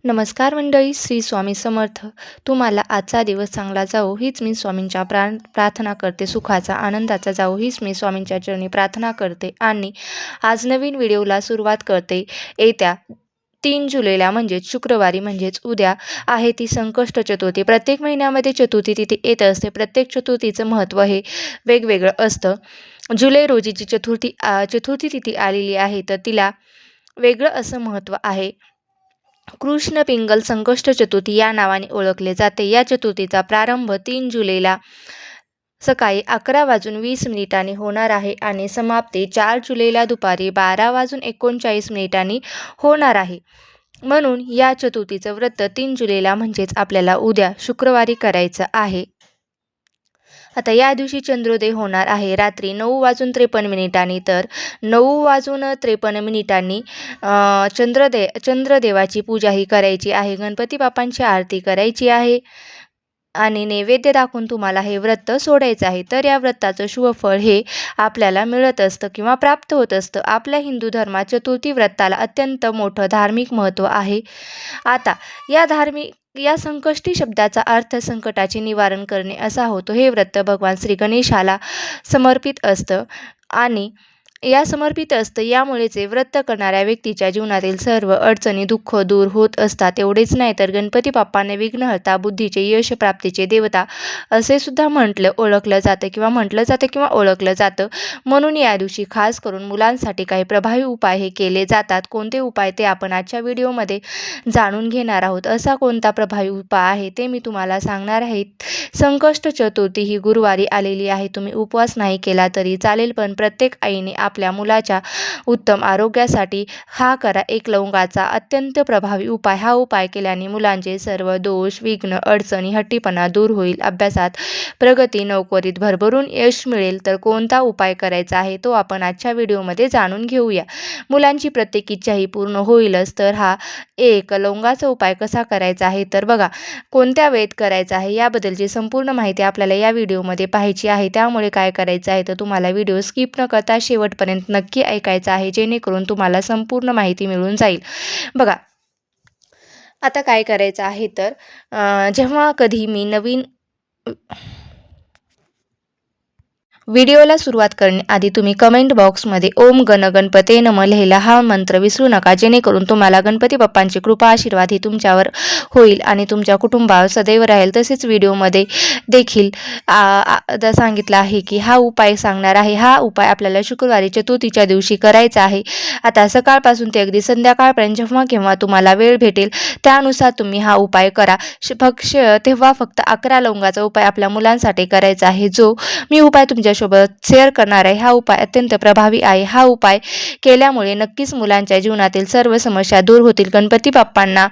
नमस्कार मंडळी, श्री स्वामी समर्थ. तुम्हाला आजचा दिवस चांगला जावो हीच मी स्वामींच्या प्रार्थना करते. सुखाचा आनंदाचा जावो हीच मी स्वामींच्या चरणी प्रार्थना करते. आणि आज नवीन व्हिडिओला सुरुवात करते. येत्या 3 जुलैला म्हणजेच शुक्रवारी म्हणजेच उद्या आहे ती संकष्ट चतुर्थी. प्रत्येक महिन्यामध्ये चतुर्थी तिथी येत असते. प्रत्येक चतुर्थीचं महत्त्व हे वेगवेगळं असतं. जुलै रोजीची चतुर्थी तिथी आलेली आहे, तर तिला वेगळं असं महत्त्व आहे. कृष्ण पिंगल संकष्ट चतुर्थी या नावाने ओळखले जाते. या चतुर्थीचा प्रारंभ 3 जुलैला सकाळी 11:20 होणार आहे आणि समाप्ती 4 जुलैला दुपारी 12:39 होणार आहे. म्हणून या चतुर्थीचं व्रत 3 जुलैला म्हणजेच आपल्याला उद्या शुक्रवारी करायचं आहे. आता या दिवशी चंद्रोदय होणार आहे रात्री 9:53 तर 9:53 चंद्रदेवाची पूजाही करायची आहे. गणपती बाप्पांची आरती करायची आहे आणि नैवेद्य दाखवून तुम्हाला हे व्रत सोडायचं आहे. तर या व्रताचं शुभफळ हे आपल्याला मिळत असतं किंवा प्राप्त होत असतं. आपल्या हिंदू धर्मात चतुर्थी व्रताला अत्यंत मोठं धार्मिक महत्त्व आहे. आता या संकष्टी शब्दाचा अर्थ संकटाचे निवारण करणे असा होतो. हे व्रत भगवान श्री गणेशाला समर्पित असतं आणि समर्पित असतं. यामुळेच व्रत करणाऱ्या व्यक्तीच्या जीवनातील सर्व अडचणी दुःख दूर होत असतात. एवढेच नाही तर गणपती बाप्पांना विघ्नहर्ता, बुद्धीचे, यश प्राप्तीचे देवता असे सुद्धा ओळखलं जातं. म्हणून या दिवशी खास करून मुलांसाठी काही प्रभावी उपाय हे केले जातात. कोणते उपाय ते आपण आजच्या व्हिडिओमध्ये जाणून घेणार आहोत. असा कोणता प्रभावी उपाय आहे ते मी तुम्हाला सांगणार आहे. संकष्ट चतुर्थी ही गुरुवारी आलेली आहे. तुम्ही उपवास नाही केला तरी चालेल, पण प्रत्येक आईने आपल्या मुलाच्या उत्तम आरोग्यासाठी हा करा. एक लवंगाचा अत्यंत प्रभावी उपाय. हा उपाय केल्याने मुलांचे सर्व दोष, विघ्न, अडचणी, हट्टीपणा दूर होईल. अभ्यासात प्रगती, नोकरीत भरभरून यश मिळेल. तर कोणता उपाय करायचा आहे तो आपण आजच्या व्हिडिओमध्ये जाणून घेऊया. मुलांची प्रत्येक इच्छा ही पूर्ण होईलच. तर हा एक लवंगाचा उपाय कसा करायचा आहे तर बघा, कोणत्या वेळेत करायचा आहे याबद्दलची संपूर्ण माहिती आपल्याला या व्हिडिओमध्ये पाहायची आहे. त्यामुळे काय करायचं आहे तर तुम्हाला व्हिडिओ स्किप न करता शेवटपर्यंत नक्की ऐकायचा आहे, जेणेकरून तुम्हाला संपूर्ण माहिती मिळून जाईल. बघा, आता काय करायचं आहे तर जेव्हा कधी मी नवीन व्हिडिओला सुरुवात करण्याआधी तुम्ही कमेंट बॉक्समध्ये ओम गण गणपते नमः लिहायला हा मंत्र विसरू नका, जेणेकरून तुम्हाला गणपती बाप्पांची कृपा आशीर्वाद ही तुमच्यावर होईल आणि तुमच्या कुटुंबावर सदैव राहील. तसेच व्हिडिओमध्ये देखील सांगितलं आहे की हा उपाय सांगणार आहे. हा उपाय आपल्याला शुक्रवारी चतुर्थीच्या दिवशी करायचा आहे. आता सकाळपासून ते अगदी संध्याकाळपर्यंत जेव्हा केव्हा तुम्हाला वेळ भेटेल त्यानुसार तुम्ही हा उपाय करा. तेव्हा फक्त 11 लवंगाचा उपाय आपल्या मुलांसाठी करायचा आहे, जो मी उपाय तुमच्यासोबत शेअर करणार आहे. हा उपाय अत्यंत प्रभावी आहे. हा उपाय केल्यामुळे नक्कीच मुलांच्या जीवनातील सर्व समस्या दूर होतील. गणपती बाप्पांना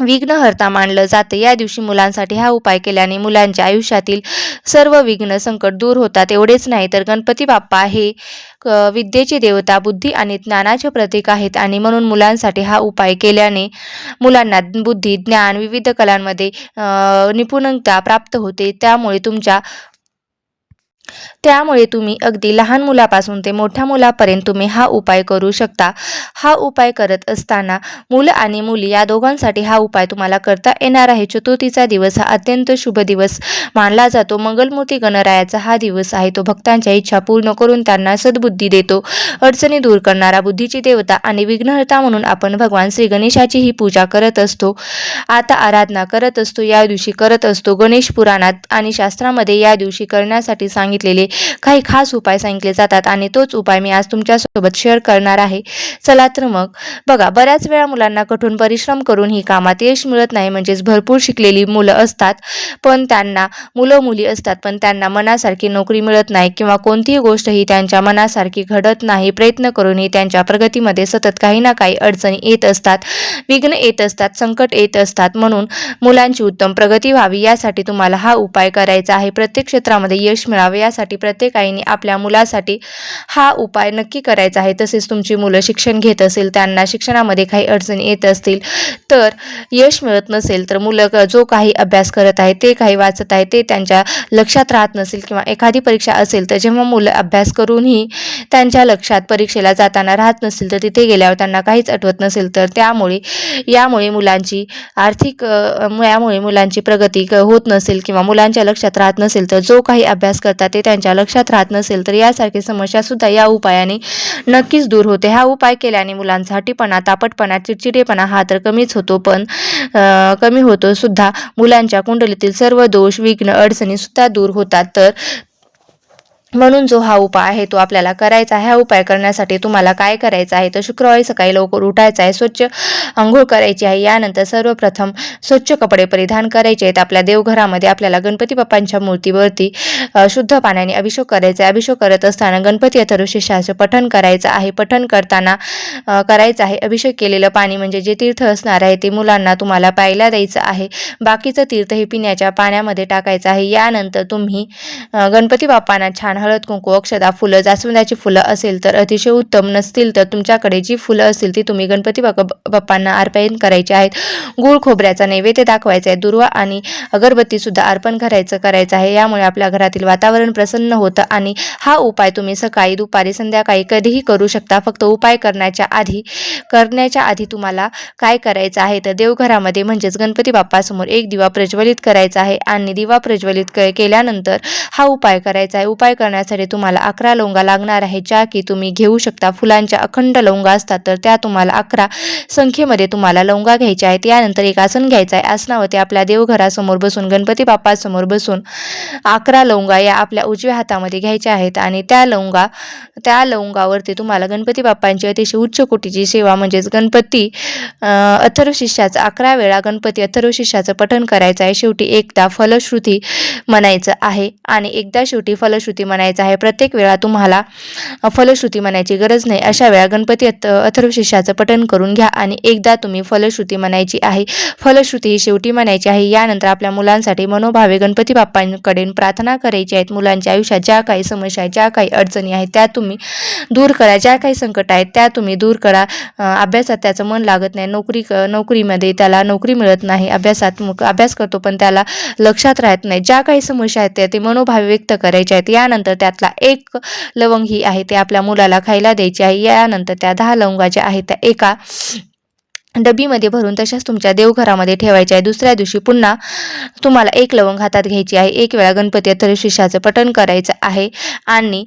विघ्नहर्ता मानलं जाते. या दिवशी मुलांसाठी हा उपाय केल्याने मुलांच्या आयुष्यातील सर्व विघ्न संकट दूर होतात. एवढेच नाही तर गणपती बाप्पा हे विद्येची देवता, बुद्धी आणि ज्ञानाचे प्रतीक आहेत आणि म्हणून मुलांसाठी हा उपाय केल्याने मुलांना बुद्धी, ज्ञान, विविध कलांमध्ये निपुणता प्राप्त होते. त्यामुळे तुम्ही अगदी लहान मुलापासून ते मोठ्या मुलापर्यंत तुम्ही हा उपाय करू शकता. हा उपाय करत असताना मुलं आणि मुली या दोघांसाठी हा उपाय तुम्हाला करता येणार आहे. चतुर्थीचा दिवस हा अत्यंत शुभ दिवस मानला जातो. मंगलमूर्ती गणरायाचा हा दिवस आहे. तो भक्तांच्या इच्छा पूर्ण करून त्यांना सद्बुद्धी देतो. अडचणी दूर करणारा, बुद्धीची देवता आणि विघ्नहर्ता म्हणून आपण भगवान श्री गणेशाची ही पूजा करत असतो. आराधना करत असतो. या दिवशी करत असतो. गणेश पुराणात आणि शास्त्रामध्ये या दिवशी करण्यासाठी सांगितलेले काही खास उपाय सांगितले जातात आणि तोच उपाय मी आज तुमच्यासोबत शेअर करणार आहे. चला तर मग बघा, बऱ्याच वेळा मुलांना कठोर परिश्रम करून ही कामात यश मिळत नाही. म्हणजेच भरपूर शिकलेली मुलं असतात पण मुली असतात पण त्यांना मनासारखी नोकरी मिळत नाही किंवा कोणतीही गोष्ट ही त्यांच्या मनासारखी घडत नाही. प्रयत्न करूनही त्यांच्या प्रगतीमध्ये सतत काही ना काही अडचणी येत असतात, विघ्न येत असतात, संकट येत असतात. म्हणून मुलांची उत्तम प्रगती व्हावी यासाठी तुम्हाला हा उपाय करायचा आहे. प्रत्येक क्षेत्रामध्ये यश मिळावे यासाठी प्रत्येक आईने आपल्या मुलासाठी हा उपाय नक्की करायचा आहे. तसेच तुमची मुलं शिक्षण घेत असेल, त्यांना शिक्षणामध्ये काही अडचणी येत असतील, तर यश मिळत नसेल, तर मुलं जो काही अभ्यास करत आहे, ते काही वाचत आहे, ते त्यांच्या लक्षात राहत नसेल किंवा एखादी परीक्षा असेल, तर जेव्हा मुलं अभ्यास करूनही त्यांच्या लक्षात परीक्षेला जाताना राहत नसेल, तर तिथे गेल्यावर त्यांना काहीच आठवत नसेल, तर यामुळे मुलांची प्रगती होत नसेल किंवा मुलांच्या लक्षात राहत नसेल, तर जो काही अभ्यास करतात ते त्यांच्या लक्षात राहत नसेल, तर यासारखी समस्या सुद्धा या उपायाने नक्कीच दूर होते. हा उपाय केल्याने मुलांचा हट्टीपणा, तापटपणा, चिडचिडेपणा हा तर कमीच होतो, पण कमी होतो सुद्धा. मुलांच्या कुंडलीतील सर्व दोष, विघ्न, अडचणी सुद्धा दूर होतात. तर म्हणून जो हा उपाय आहे तो आपल्याला करायचा आहे. हा उपाय करण्यासाठी तुम्हाला काय करायचं आहे, तर शुक्रवारी सकाळी लवकर उठायचं आहे, स्वच्छ अंघोळ करायची आहे. यानंतर सर्वप्रथम स्वच्छ कपडे परिधान करायचे आहेत. आपल्या देवघरामध्ये आपल्याला गणपती बाप्पांच्या मूर्तीवरती शुद्ध पाण्याने अभिषेक करायचा आहे. अभिषेक करत असताना गणपती अथर्वशीर्षाचं पठण करायचं आहे. पठण करताना करायचं आहे. अभिषेक केलेलं पाणी म्हणजे जे तीर्थ असणार आहे ते मुलांना तुम्हाला प्यायला द्यायचं आहे. बाकीचं तीर्थ हे पिण्याच्या पाण्यामध्ये टाकायचं आहे. यानंतर तुम्ही गणपती बाप्पांना छान हळद, कुंकू, अक्षता, फुलं, जास्वंदाची फुलं असेल तर अतिशय उत्तम, नसतील तर तुमच्याकडे जी फुलं असतील ती तुम्ही गणपती बाप्पांना अर्पण करायची आहेत. गूळ खोबऱ्याचा नैवेद्य दाखवायचा आहे. दुर्वा आणि अगरबत्ती सुद्धा अर्पण करायचं आहे. यामुळे आपल्या घरातील वातावरण प्रसन्न होतं आणि हा उपाय तुम्ही सकाळी, दुपारी, संध्याकाळी कधीही करू शकता. फक्त उपाय करण्याच्या आधी तुम्हाला काय करायचं आहे, तर देवघरामध्ये म्हणजेच गणपती बाप्पासमोर एक दिवा प्रज्वलित करायचा आहे आणि दिवा प्रज्वलित केल्यानंतर हा उपाय करायचा आहे. उपाय करण्यासाठी तुम्हाला 11 लवंगा लागणार आहे, ज्या की तुम्ही घेऊ शकता. फुलांच्या अखंड लवंगा असतात, तर त्या तुम्हाला 11 संख्येमध्ये तुम्हाला लवंगा घ्यायच्या आहेत. यानंतर एक आसन घ्यायचं आहे. आसनावरती आपल्या देवघरासमोर बसून, गणपती बाप्पासमोर बसून 11 लवंगा या आपल्या उजव्या हातामध्ये घ्यायच्या आहेत आणि त्या लवंगावरती तुम्हाला गणपती बाप्पांची अतिशय उच्च कोटीची सेवा म्हणजेच गणपती अथर्वशीर्षाचं 11 वेळा गणपती अथर्वशीर्षाचं पठण करायचं आहे. शेवटी एकदा फलश्रुती म्हणायचं आहे आणि एकदा शेवटी फलश्रुती म्हणायचं आहे. प्रत्येक वेळा तुम्हाला फलश्रुती म्हणायची गरज नाही. अशा वेळा गणपती अथर्वशीर्षाचं पठण करून घ्या आणि एकदा तुम्ही फलश्रुती म्हणायची आहे. फलश्रुती ही शेवटी म्हणायची आहे. यानंतर आपल्या मुलांसाठी मनोभावे गणपती बाप्पांकडे प्रार्थना करायची आहेत. मुलांच्या आयुष्यात ज्या काही समस्या आहेत, ज्या काही अडचणी आहेत त्या तुम्ही दूर करा. ज्या काही संकट आहेत त्या तुम्ही दूर करा. अभ्यासात त्याचं मन लागत नाही, नोकरीमध्ये त्याला नोकरी मिळत नाही, अभ्यास करतो पण त्याला लक्षात राहत नाही, ज्या काही समस्या आहेत ते मनोभावे व्यक्त करायचे आहेत. यानंतर त्यातला एक लवंग ही आहे ते आपल्या मुलाला खायला द्यायची आहे. यानंतर त्या 10 लवंगा ज्या आहेत त्या एका डबीमध्ये भरून तशाच तुमच्या देवघरामध्ये ठेवायचे आहे. दुसऱ्या दिवशी पुन्हा तुम्हाला एक लवंग हातात घ्यायची आहे. एक वेळा गणपती अथर्वशीर्षाचं पठण करायचं आहे आणि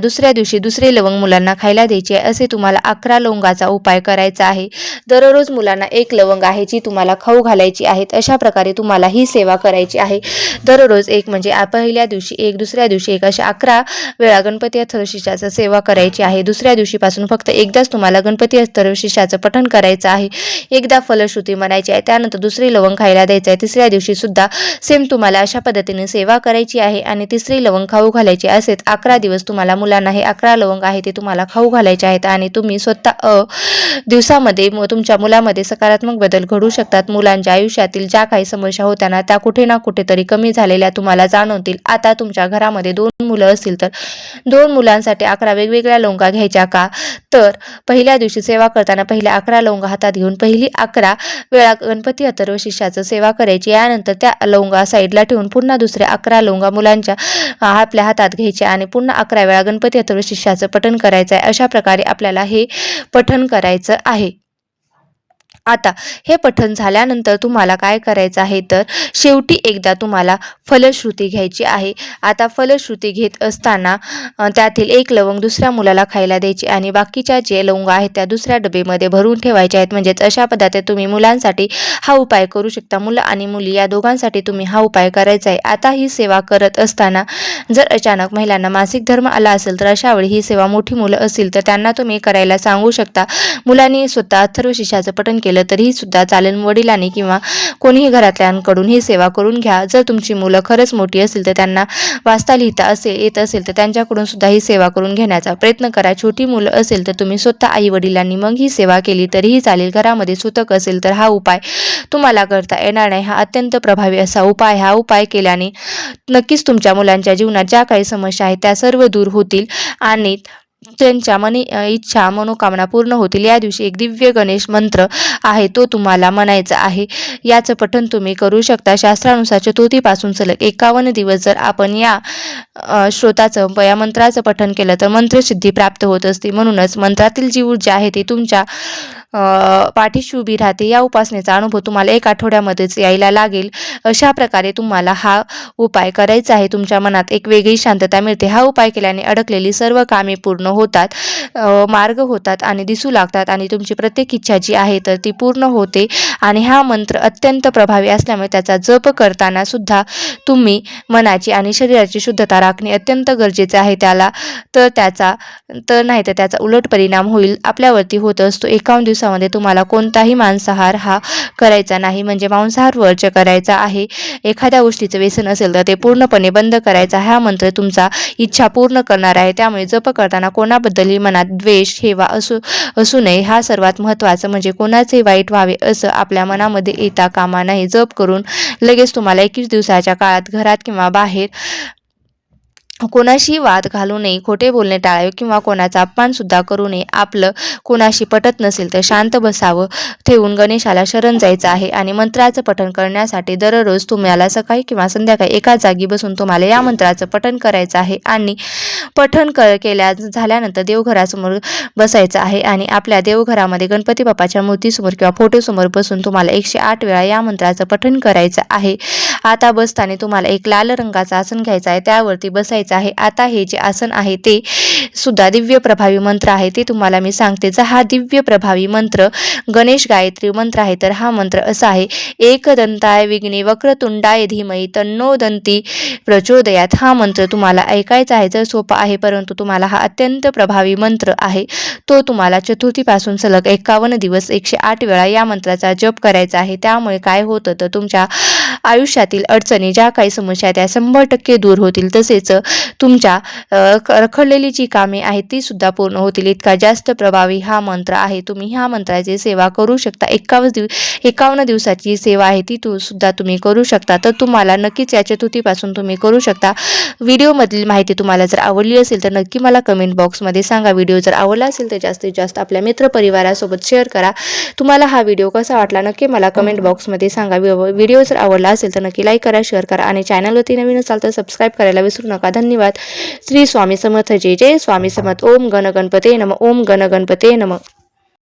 दुसऱ्या दिवशी दुसरे लवंग मुलांना खायला द्यायचे आहे. असे तुम्हाला 11 लवंगाचा उपाय करायचा आहे. दररोज मुलांना एक लवंग आहे जी तुम्हाला खाऊ घालायची आहेत. अशा प्रकारे तुम्हाला ही सेवा करायची आहे. दररोज एक म्हणजे पहिल्या दिवशी एक, दुसऱ्या दिवशी एक, अशा 11 वेळा गणपती अथर्वशीर्षाचं सेवा करायची आहे. दुसऱ्या दिवशीपासून फक्त एकदाच तुम्हाला गणपती अथर्वशीर्षाचं पठण करायचं आहे. एकदा फलश्रुती म्हणायची आहे. त्यानंतर दुसरी लवंग खायला द्यायचं आहे. तिसऱ्या दिवशी सुद्धा सेम तुम्हाला अशा पद्धतीने सेवा करायची आहे आणि तिसरी लवंग खाऊ घालायची. असेच 11 दिवस तुम्हाला मुलांना हे 11 लवंग आहे ते तुम्हाला खाऊ घालायचे आहेत आणि तुम्ही स्वतः दिवसामध्ये तुमच्या मुलामध्ये सकारात्मक बदल घडू शकतात. मुलांच्या आयुष्यातील ज्या काही समस्या होत्या ना त्या कुठे ना कुठेतरी कमी झालेल्या तुम्हाला जाणवतील. आता तुमच्या घरामध्ये 2 मुलं असतील तर 2 मुलांसाठी 11 वेगवेगळ्या लवंगा घ्यायच्या का, तर पहिल्या दिवशी सेवा करताना पहिल्या 11 लवंगा हातात घेऊन पहिली 11 वेळा गणपती अथर्वशीर्षाचं सेवा करायची. यानंतर त्या लवंगा साईडला ठेवून पुन्हा दुसऱ्या 11 लवंगा मुलांच्या आपल्या हातात घ्यायच्या आणि पुन्हा 11 वेळा गणपती अथर्वशीर्षाचं पठण करायचं आहे. अशा प्रकारे आपल्याला हे पठण करायचं आहे. आता हे पठण झाल्यानंतर तुम्हाला काय करायचं आहे, तर शेवटी एकदा तुम्हाला फलश्रुती घ्यायची आहे. आता फलश्रुती घेत असताना त्यातील एक लवंग दुसऱ्या मुलाला खायला द्यायची आणि बाकीच्या जे लवंग आहेत त्या दुसऱ्या डबेमध्ये भरून ठेवायच्या आहेत. म्हणजेच अशा पद्धतीने तुम्ही मुलांसाठी हा उपाय करू शकता. मुलं आणि मुली या दोघांसाठी तुम्ही हा उपाय करायचा आहे. आता ही सेवा करत असताना जर अचानक महिलांना मासिक धर्म आला असेल तर अशा वेळी ही सेवा मोठी मुलं असतील तर त्यांना तुम्ही करायला सांगू शकता. मुलांनी स्वतः अथर्वशीर्षाचं पठण केलं केलं तरीही सुद्धा चालेल. वडिलांनी किंवा कोणीही घरातल्यांकडून ही सेवा करून घ्या. जर तुमची मुलं खरंच मोठी असतील तर त्यांना वाचता लिहिता येत असेल तर त्यांच्याकडून सुद्धा ही सेवा करून घेण्याचा प्रयत्न करा. छोटी मुलं असेल तर तुम्ही स्वतः आई वडिलांनी मग ही सेवा केली तरीही चालेल. घरामध्ये सुतक असेल तर हा उपाय तुम्हाला करता येणार नाही. हा अत्यंत प्रभावी असा उपाय. हा उपाय केल्याने नक्कीच तुमच्या मुलांच्या जीवनात ज्या काही समस्या आहेत त्या सर्व दूर होतील आणि त्यांच्या इच्छा मनोकामना पूर्ण होतील. या दिवशी एक दिव्य गणेश मंत्र आहे तो तुम्हाला म्हणायचा आहे. याचं पठण तुम्ही करू शकता. शास्त्रानुसार चतुर्थीपासून सलग 51 दिवस जर आपण या या मंत्राचं पठण केलं तर मंत्रसिद्धी प्राप्त होत असते. म्हणूनच मंत्रातील जी ऊर्जा आहे ती तुमच्या पाठीशी उभी राहते. या उपासनेचा अनुभव तुम्हाला 1 आठवड्यामध्येच यायला लागेल. अशा प्रकारे तुम्हाला हा उपाय करायचा आहे. तुमच्या मनात एक वेगळी शांतता मिळते. हा उपाय केल्याने अडकलेली सर्व कामे पूर्ण होतात, मार्ग होतात आणि दिसू लागतात आणि तुमची प्रत्येक इच्छा जी आहे तर ती पूर्ण होते. आणि हा मंत्र अत्यंत प्रभावी असल्यामुळे त्याचा जप करताना सुद्धा तुम्ही मनाची आणि शरीराची शुद्धता राखणे अत्यंत गरजेचे आहे. त्याचा उलट परिणाम होईल आपल्यावरती होत असतो. 51 दिवसामध्ये तुम्हाला कोणताही मांसाहार हा करायचा नाही, म्हणजे मांसाहार वर्ज्य करायचा आहे. एखाद्या गोष्टीचं व्यसन असेल तर ते पूर्णपणे बंद करायचा. हा मंत्र तुमचा इच्छा पूर्ण करणार आहे. त्यामुळे जप करताना कोणाबद्दलही मनात द्वेष, हेवा असू नये. हा सर्वात महत्त्वाचं, म्हणजे कोणाचे वाईट व्हावे असं आपल्या मनामध्ये येता कामा नये. जप करून लगेच तुम्हाला 21 दिवसाच्या काळात घरात किंवा बाहेर कोणाशी वाद घालू नये, खोटे बोलणे टाळावे किंवा कोणाचा अपमान सुद्धा करू नये. आपलं कोणाशी पटत नसेल तर शांत बसावं, ठेवून गणेशाला शरण जायचं आहे. आणि मंत्राचं पठण करण्यासाठी दररोज तुम्हाला सकाळी किंवा संध्याकाळी एका जागी बसून तुम्हाला या मंत्राचं पठण करायचं आहे. आणि पठण झाल्यानंतर देवघरासमोर बसायचं आहे आणि आपल्या देवघरामध्ये गणपती बाप्पाच्या मूर्तीसमोर किंवा फोटोसमोर बसून तुम्हाला 108 वेळा या मंत्राचं पठण करायचं आहे. आता बसताना तुम्हाला एक लाल रंगाचं आसन घ्यायचं आहे, त्यावरती बसायचं आहे. आता हे जे आसन आहे ते सुद्धा दिव्य प्रभावी मंत्र आहे, ते तुम्हाला मी सांगते. हा दिव्य प्रभावी मंत्र गणेश गायत्री मंत्र आहे. तर हा मंत्र असा आहे: एकदंताय विघ्ने वक्रतुंडाय धीमहि तन्नो दंती प्रचोदयात. हा मंत्र तुम्हाला ऐकायचा आहे. जर सोपा आहे परंतु तुम्हाला हा अत्यंत प्रभावी मंत्र आहे. तो तुम्हाला चतुर्थीपासून सलग 51 दिवस 108 वेळा या मंत्राचा जप करायचा आहे. त्यामुळे काय होतं तर तुमच्या आयुष्यातील अडचणी, ज्या काही समस्या त्या 100% दूर होतील. तसेच तुमच्या रखडलेली जी कामे आहेत ती सुद्धा पूर्ण होतील. इतका जास्त प्रभावी हा मंत्र आहे. तुम्ही ह्या मंत्राची सेवा करू शकता. 51 दिवसाची सेवा आहे ती सुद्धा तुम्ही करू शकता. तर तुम्हाला नक्कीच या चतुर्थीपासून तुम्ही करू शकता. व्हिडिओमधील माहिती तुम्हाला जर आवडली असेल तर नक्की मला कमेंट बॉक्समध्ये सांगा. व्हिडिओ जर आवडला असेल तर जास्तीत जास्त आपल्या मित्रपरिवारासोबत शेअर करा. तुम्हाला हा व्हिडिओ कसा वाटला नक्की मला कमेंट बॉक्समध्ये सांगा. व्हिडिओ जर आवडला असेल तर नक्की लाईक करा, शेअर करा आणि चॅनलवरती नवीन असाल तर सबस्क्राईब करायला विसरू नका. धन्यवाद. श्री स्वामी समर्थ. जय जय स्वामी समर्थ. ओम गण गणपते नमः. ओम गण गणपते नमः.